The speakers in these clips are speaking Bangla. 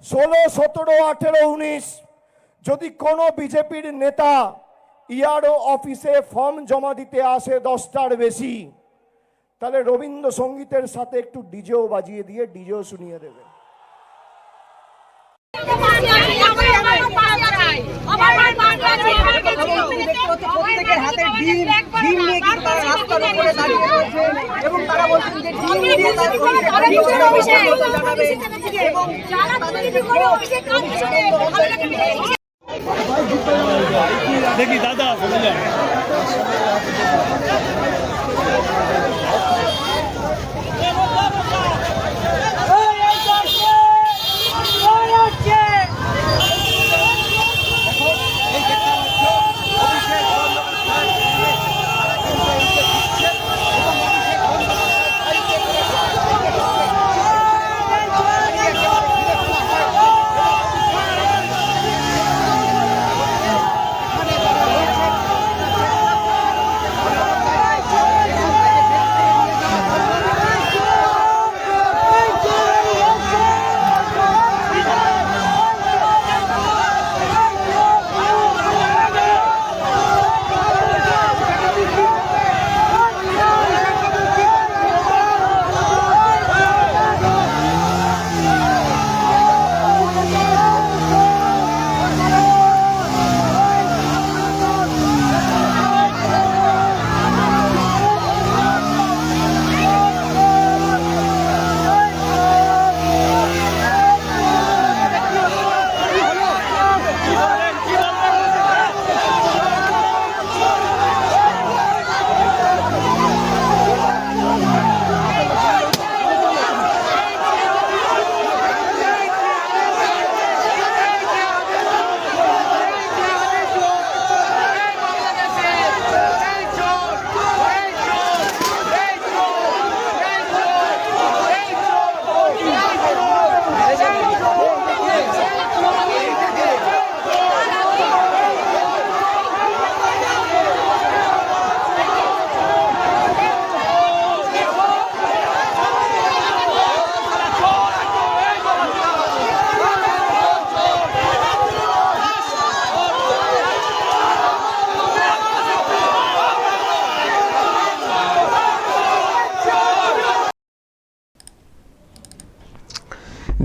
16, 17, 18, 19 যদি কোনো বিজেপির নেতা ইআরও অফিসে ফর্ম জমা দিতে আসে 10টার বেশি, তাহলে রবীন্দ্রসঙ্গীতের সাথে একটু ডিজেও বাজিয়ে দিয়ে ডিজেও শুনিয়ে দেবে। প্রত্যেকের হাতে ডিম নিয়ে কিন্তু তারা রাস্তার উপরে দাঁড়িয়ে রয়েছে এবং তারা বলছেন যে ডিম নিয়ে দেখি দাদা চলে যান।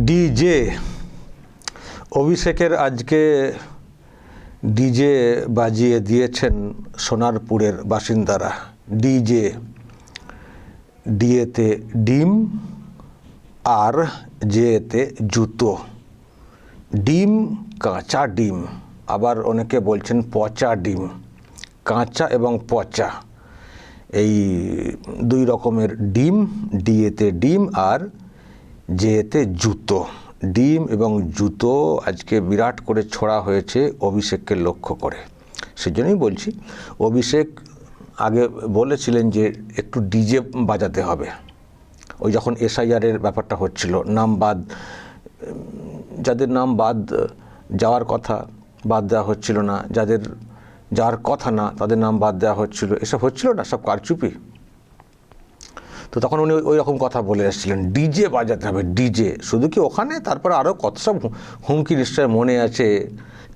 ডিজে অভিষেকের আজকে ডিজে বাজিয়ে দিয়েছেন সোনারপুরের বাসিন্দারা। ডিজে, ডিএতে ডিম আর জেতে জুতো। ডিম, কাঁচা ডিম, আবার অনেকে বলছেন পচা ডিম। কাঁচা এবং পচা এই দুই রকমের ডিম, ডিএতে ডিম আর জেতে জুতো। ডিম এবং জুতো আজকে বিরাট করে ছোড়া হয়েছে অভিষেককে লক্ষ্য করে। সেজন্যই বলছি, অভিষেক আগে বলেছিলেন যে একটু ডিজে বাজাতে হবে। ওই যখন এসআইআরের ব্যাপারটা হচ্ছিল, নাম বাদ, যাদের নাম বাদ যাওয়ার কথা বাদ দেওয়া হচ্ছিল না, যাদের যাওয়ার কথা না তাদের নাম বাদ দেওয়া হচ্ছিল, এসব হচ্ছিল না, সব কারচুপি। তো তখন উনি ওই রকম কথা বলে এসেছিলেন, ডিজে বাজাতে হবে, ডিজে। শুধু কি ওখানে, তারপরে আরও কত সব হুমকি নিশ্চয় মনে আছে।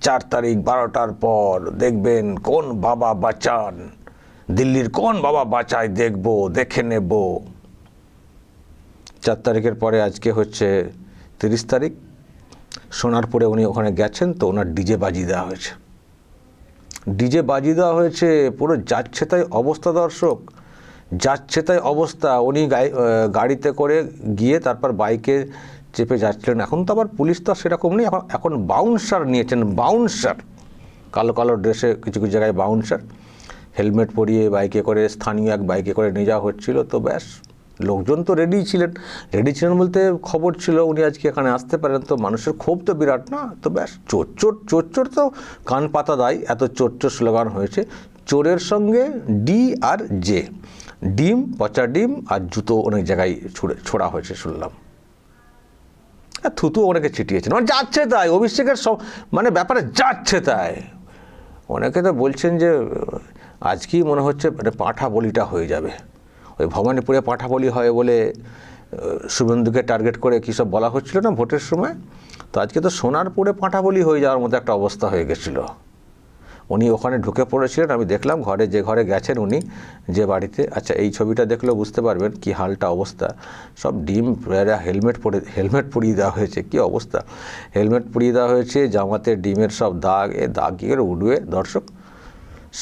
4 তারিখ 12টার পর দেখবেন কোন বাবা বাঁচান, দিল্লির কোন বাবা বাঁচায় দেখব, দেখে নেব। 4 তারিখের পরে আজকে হচ্ছে 30 তারিখ। সোনারপুরে উনি ওখানে গেছেন, তো ওনার ডিজে বাজিয়ে দেওয়া হয়েছে। ডিজে বাজিয়ে দেওয়া হয়েছে, পুরো যাচ্ছে তাই অবস্থা দর্শক, যাচ্ছে তাই অবস্থা। উনি গাড়িতে করে গিয়ে তারপর বাইকে চেপে যাচ্ছিলেন। এখন তো আবার পুলিশ তো সেরকম নেই, এখন বাউন্সার নিয়েছেন, বাউন্সার, কালো কালো ড্রেসে কিছু কিছু জায়গায় বাউন্সার, হেলমেট পরিয়ে বাইকে করে, স্থানীয় এক বাইকে করে নিয়ে যাওয়া হচ্ছিল। তো ব্যাস, লোকজন তো রেডি ছিলেন বলতে খবর ছিল উনি আজকে এখানে আসতে পারেন, তো মানুষের ক্ষোভ তো বিরাট না। তো ব্যাস, চোর চোর চোর চোর তো কান পাতা দেয়, এত চোর চোর স্লোগান হয়েছে। চোরের সঙ্গে ডি আর জে, ডিম, পচা ডিম আর জুতো অনেক জায়গায় ছোড়া হয়েছে শুনলাম। থুতু অনেকে ছিটিয়েছেন, মানে যাচ্ছে তাই অভিষেকের সব, মানে ব্যাপারে যাচ্ছে তাই। অনেকে তো বলছেন যে আজকেই মনে হচ্ছে মানে পাঁঠা বলিটা হয়ে যাবে। ওই ভবানীপুরে পাঁঠা বলি হয় বলে শুভেন্দুকে টার্গেট করে কী সব বলা হচ্ছিল না ভোটের সময়। তো আজকে তো সোনারপুরে পাঁঠাবলি হয়ে যাওয়ার মতো একটা অবস্থা হয়ে গেছিলো। উনি ওখানে ঢুকে পড়েছিলেন, আমি দেখলাম যে ঘরে গেছেন উনি, যে বাড়িতে। আচ্ছা, এই ছবিটা দেখলেও বুঝতে পারবেন কি হালটা অবস্থা। সব ডিম হেলমেট পরিয়ে দেওয়া হয়েছে, কি অবস্থা। হেলমেট পরিয়ে দেওয়া হয়েছে, জামাতে ডিমের সব দাগ, দাগ কী করে উঠবে দর্শক?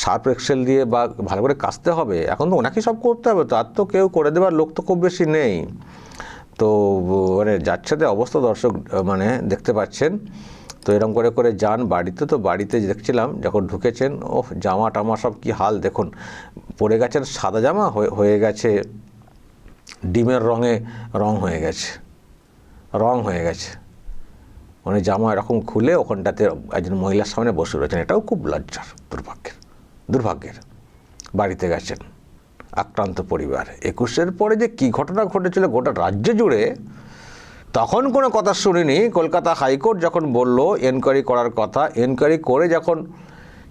সার্ফ এক্সেল দিয়ে বা ভালো করে কাচতে হবে। এখন তো ওনাকেই সব করতে হবে, তো আর তো কেউ করে দেওয়ার লোক তো খুব বেশি নেই। তো মানে যাচ্ছে অবস্থা দর্শক মানে দেখতে পাচ্ছেন। তো এরকম করে যান বাড়িতে। তো বাড়িতে দেখছিলাম যখন ঢুকেছেন, জামা টামা সব কি হাল দেখুন। পরে গেছেন সাদা জামা, হয়ে গেছে ডিমের রং হয়ে গেছে। মানে জামা এরকম খুলে ওখানটাতে একজন মহিলার সামনে বসে রয়েছেন। এটাও খুব লজ্জার, দুর্ভাগ্যের। বাড়িতে গেছেন আক্রান্ত পরিবার। 21-এর পরে যে কী ঘটনা ঘটেছিল গোটা রাজ্য জুড়ে, তখন কোনো কথা শুনিনি। কলকাতা হাইকোর্ট যখন বলল এনকোয়ারি করার কথা, এনকোয়ারি করে যখন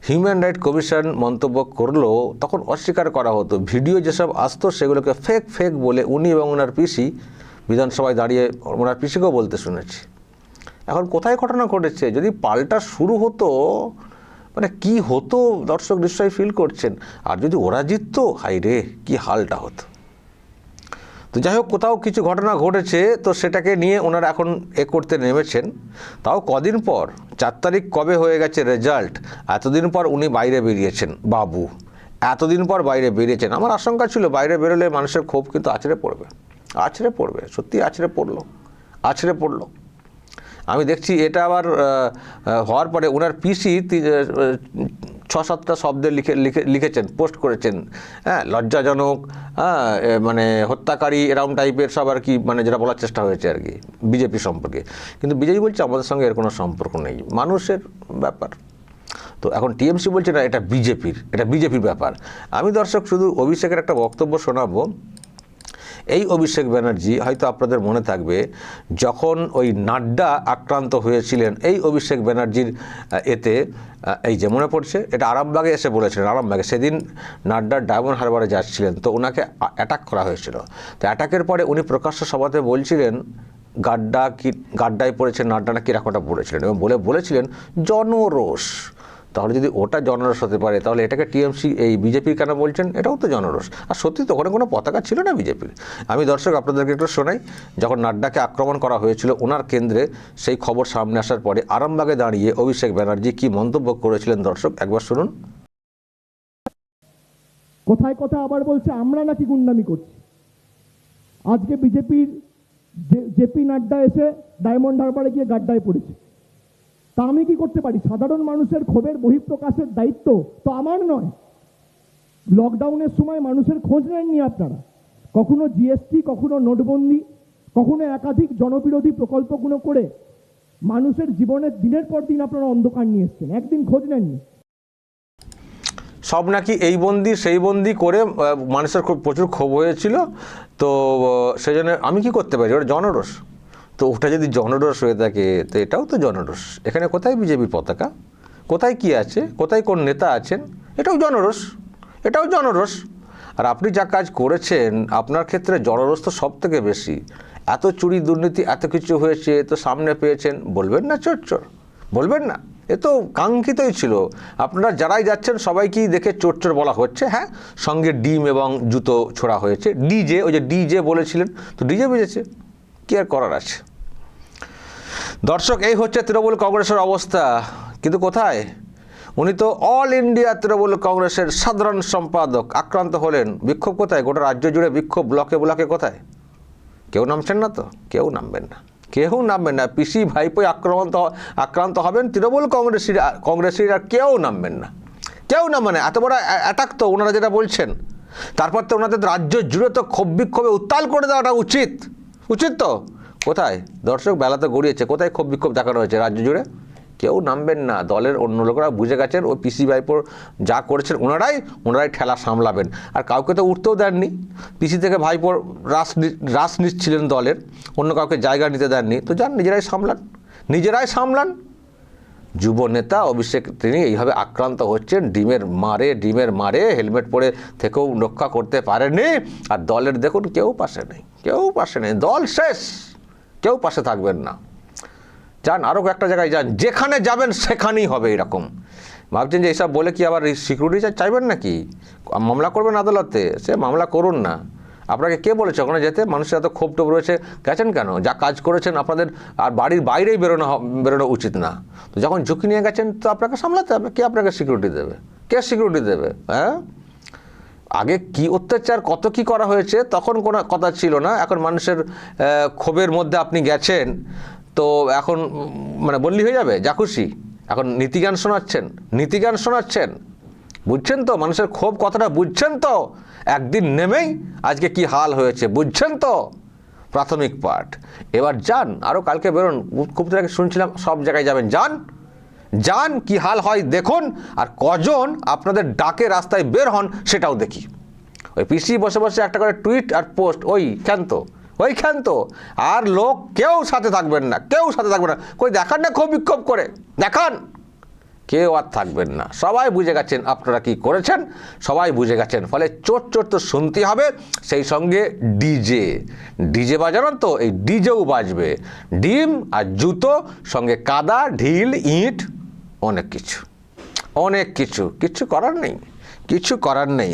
হিউম্যান রাইট কমিশন মন্তব্য করলো, তখন অস্বীকার করা হতো। ভিডিও যেসব আসতো সেগুলোকে ফেক বলে উনি এবং ওনার পিসি বিধানসভায় দাঁড়িয়ে ওনার পিসিকেও বলতে শুনেছি। এখন কোথায় ঘটনা ঘটেছে? যদি পাল্টা শুরু হতো, মানে কি হতো দর্শক নিশ্চয়ই ফিল করছেন। আর যদি ওরা জিততো, হাই রে কি হালটা হতো। তো যাই হোক, কোথাও কিছু ঘটনা ঘটেছে, তো সেটাকে নিয়ে ওনারা এখন করতে নেমেছেন। তাও কদিন পর, 4 তারিখ কবে হয়ে গেছে রেজাল্ট, এতদিন পর উনি বাইরে বেরিয়েছেন। বাবু এতদিন পর বাইরে বেরিয়েছেন। আমার আশঙ্কা ছিল বাইরে বেরোলে মানুষের ক্ষোভ কিন্তু আছড়ে পড়বে, সত্যি আছড়ে পড়লো। আমি দেখছি এটা আবার হওয়ার পরে ওনার পিসি 6-7টা শব্দে লিখেছেন, পোস্ট করেছেন। হ্যাঁ, লজ্জাজনক, মানে হত্যাকারী, এরকম টাইপের সব আর কি, মানে যেটা বলার চেষ্টা হয়েছে আর কি বিজেপি সম্পর্কে। কিন্তু বিজেপি বলছে আমাদের সঙ্গে এর কোনো সম্পর্ক নেই, মানুষের ব্যাপার। তো এখন টিএমসি বলছে না, এটা বিজেপির ব্যাপার। আমি দর্শক শুধু অভিষেকের একটা বক্তব্য শোনাবো। এই অভিষেক ব্যানার্জি, হয়তো আপনাদের মনে থাকবে, যখন ওই নাড্ডা আক্রান্ত হয়েছিলেন এই অভিষেক ব্যানার্জির এই যে মনে পড়ছে, এটা আরামবাগে এসে বলেছিলেন। আরামবাগে সেদিন নাড্ডার ডায়মন্ড হারবারে যাচ্ছিলেন, তো ওনাকে অ্যাটাক করা হয়েছিল। তো অ্যাটাকের পরে উনি প্রকাশ্য সভাতে বলছিলেন গাড্ডায় পড়েছেন নাড্ডা, না কিরকমটা পড়েছিলেন, এবং বলেছিলেন জনরোষ। তাহলে যদি ওটা জনরোষ হতে পারে, তাহলে এটাকে টিএমসি এই বিজেপির কেন বলছেন? এটাও তো জনরোষ। আর সত্যি তো ওখানে কোনো পতাকা ছিল না বিজেপির। আমি দর্শক আপনাদেরকে একটু শোনাই, যখন নাড্ডাকে আক্রমণ করা হয়েছিল ওনার কেন্দ্রে, সেই খবর সামনে আসার পরে আরামবাগে দাঁড়িয়ে অভিষেক ব্যানার্জি কি মন্তব্য করেছিলেন দর্শক একবার শুনুন। কোথায় আবার বলছে আমরা নাকি গুন্ডামি করছি। আজকে বিজেপির জেপি নাড্ডা এসে ডায়মন্ড হারবারে গিয়ে গাড্ডায় পড়েছে। তা আমি কি করতে পারি? সাধারণ মানুষের ক্ষোভের বহিঃপ্রকাশের দায়িত্ব তো আমার নয়। লকডাউনের সময় মানুষের খোঁজ নেননি আপনারা। কখনো জিএসটি, কখনো নোটবন্দি, কখনো একাধিক জনবিরোধী প্রকল্পগুলো করে মানুষের জীবনের দিনের পর দিন আপনারা অন্ধকার নিয়ে এসছেন, একদিন খোঁজ নেননি। সব নাকি এই বন্দি সেই বন্দি করে মানুষের খুব প্রচুর ক্ষোভ হয়েছিল। তো সেই জন্য আমি কি করতে পারি? ওটা জনরোষ। তো ওটা যদি জনরোষ হয়ে থাকে, তো এটাও তো জনরোষ। এখানে কোথায় বিজেপির পতাকা, কোথায় কি আছে, কোথায় কোন নেতা আছেন? এটাও জনরোষ। আর আপনি যা কাজ করেছেন, আপনার ক্ষেত্রে জনরোষ তো সব থেকে বেশি। এত চুরি দুর্নীতি এত কিছু হয়েছে, তো সামনে পেয়েছেন, বলবেন না চোর? বলবেন না? এ তো কাঙ্ক্ষিতই ছিল। আপনারা যারাই যাচ্ছেন সবাইকেই দেখে চোর বলা হচ্ছে। হ্যাঁ, সঙ্গে ডিম এবং জুতো ছোড়া হয়েছে। ডিজে বলেছিলেন, তো ডিজে বেজেছে, কি আর করার আছে। দর্শক, এই হচ্ছে তৃণমূল কংগ্রেসের অবস্থা। কিন্তু কোথায়? উনি তো অল ইন্ডিয়া তৃণমূল কংগ্রেসের সাধারণ সম্পাদক, আক্রান্ত হলেন। বিক্ষোভ কোথায়? গোটা রাজ্য জুড়ে বিক্ষোভ, ব্লকে কোথায়? কেউ নামছেন না তো, কেউ নামবেন না। পিসি ভাইপোই আক্রান্ত হবেন, তৃণমূল কংগ্রেসীরা কেউ নামবেন না। এত বড় অ্যাটাক তো ওনারা যেটা বলছেন, তারপর তো ওনাদের রাজ্য জুড়ে তো ক্ষোভ বিক্ষোভে উত্তাল করে দেওয়াটা উচিত তো। কোথায় দর্শক? বেলা তো গড়িয়েছে, কোথায় ক্ষোভ বিক্ষোভ দেখানো হয়েছে রাজ্য জুড়ে? কেউ নামবেন না। দলের অন্য লোকেরা বুঝে গেছেন ও পিসি ভাইপোর যা করেছেন ওনারাই ঠেলা সামলাবেন। আর কাউকে তো উঠতেও দেননি। পিসি থেকে ভাইপোর রাস নিচ্ছিলেন দলের, অন্য কাউকে জায়গা নিতে দেননি। তো যান, নিজেরাই সামলান। যুব নেতা অভিষেক তিনি এইভাবে আক্রান্ত হচ্ছেন, ডিমের মারে হেলমেট পরে থেকেও রক্ষা করতে পারেনি। আর দলের দেখুন কেউ পাশে নেই, দল শেষ, কেউ পাশে থাকবেন না। যান আরও একটা জায়গায় যান, যেখানে যাবেন সেখানেই হবে এরকম। ভাবছেন যে এইসব বলে কি আবার সিকিউরিটি চাইবেন নাকি? মামলা করবেন আদালতে, সে মামলা করুন না। আপনাকে কে বলেছে ওখানে যেতে? মানুষের এত ক্ষোভ টোপ রয়েছে, গেছেন কেন? যা কাজ করেছেন আপনাদের আর বাড়ির বাইরেই বেরোনো উচিত না। তো যখন ঝুঁকি নিয়ে গেছেন তো আপনাকে সামলাতে হবে। কে আপনাকে সিকিউরিটি দেবে? হ্যাঁ, আগে কি অত্যাচার কত কি করা হয়েছে তখন কোনো কথা ছিল না। এখন মানুষের ক্ষোভের মধ্যে আপনি গেছেন তো এখন মানে বললি হয়ে যাবে যা খুশি। এখন নীতিজ্ঞান শোনাচ্ছেন, বুঝছেন তো মানুষের ক্ষোভ কতটা? বুঝছেন তো একদিন নেমেই আজকে কি হাল হয়েছে? বুঝছেন তো প্রাথমিক পাঠ। এবার যান, আরও কালকে বেরোন, খুব আগে শুনছিলাম সব জায়গায় যাবেন, যান কি হাল হয় দেখুন। আর কজন আপনাদের ডাকে রাস্তায় বের হন সেটাও দেখি। ওই পিসি বসে একটা করে টুইট আর পোস্ট, ওই ক্ষান্ত আর লোক কেউ সাথে থাকবেন না। কই দেখান না ক্ষোভ বিক্ষোভ করে দেখান, কেউ আর থাকবেন না। সবাই বুঝে গেছেন আপনারা কি করেছেন, সবাই বুঝে গেছেন। ফলে চোট তো শুনতে হবে, সেই সঙ্গে ডিজে বাজানো তো এই ডিজেও বাজবে। ডিম আর জুতো সঙ্গে কাদা ঢিল ইট অনেক কিছু করার নেই।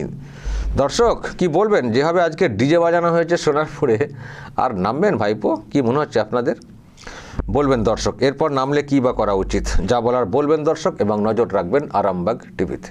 দর্শক কি বলবেন? যেভাবে আজকে ডিজে বাজানো হয়েছে সোনারপুরে, আর নামবেন ভাইপো? কি মনে হচ্ছে আপনাদের? বলবেন দর্শক, এরপর নামলে কী বা করা উচিত, যা বলার বলবেন দর্শক, এবং নজর রাখবেন আরামবাগ টিভিতে।